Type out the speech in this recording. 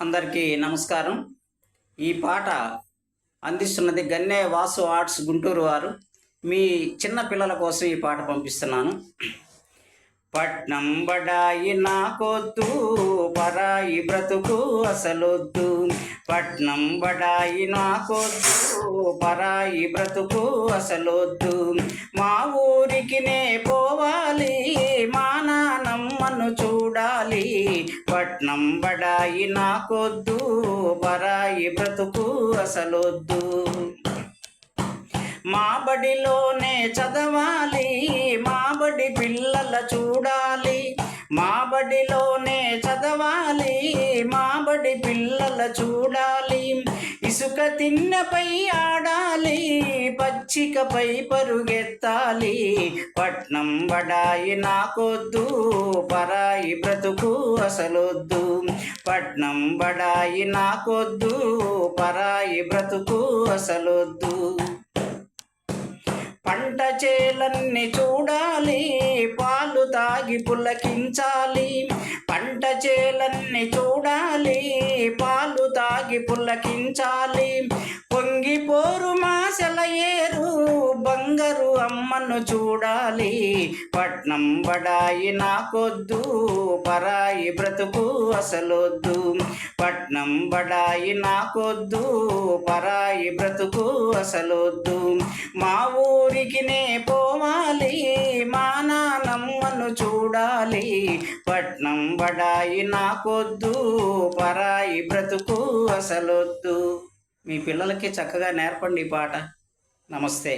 అందరికీ నమస్కారం. ఈ పాట అందిస్తున్నది గన్నె వాసు ఆర్ట్స్ గుంటూరు వారు. మీ చిన్న పిల్లల కోసం ఈ పాట పంపిస్తున్నాను. పట్నం బడాయి నాకొద్దు, పరాయి బ్రతుకు అసలొద్దు. పట్నం బడాయి నాకొద్దు, పరాయి బ్రతుకు అసలొద్దు. మా ఊరికి నే పోవాలి, మా నానమ్మను చూడాలి. పట్నం బడాయి నాకొద్దు, పరాయి బ్రతుకు అసలొద్దు. మా బడిలోనే చదవాలి, మా బడి పిల్లల చూడాలి. మా బడిలోనే చదవాలి, మా బడి పిల్లల చూడాలి. ఇసుక తిన్నపై ఆడాలి, పచ్చికపై పరుగెత్తాలి. పట్నం బడాయి నాకొద్దు, పరాయి బ్రతుకు అసలొద్దు. పట్నం బడాయి నాకొద్దు, పరాయి బ్రతుకు అసలొద్దు. పంట చేలన్ని చూడాలి, పాలు తాగి పులకించాలి. పంట చేలన్ని చూడాలి, పాలు తాగి పులకించాలి. పొంగిపోరు మాసల ఏరు, బంగారు అమ్మను చూడాలి. పట్నం బడాయి నాకొద్దు, పరాయి బ్రతుకు అసలొద్దు. పట్నం బడాయి నాకొద్దు, పరాయి బ్రతుకు అసలొద్దు. మా ఊరికి నే పోవాలి, మా నానమ్మను చూడాలి. పట్నం బడాయి నాకొద్దు, పరాయి బ్రతుకు అసలొద్దు. మీ పిల్లలకి చక్కగా నేర్పండి ఈ పాట. నమస్తే.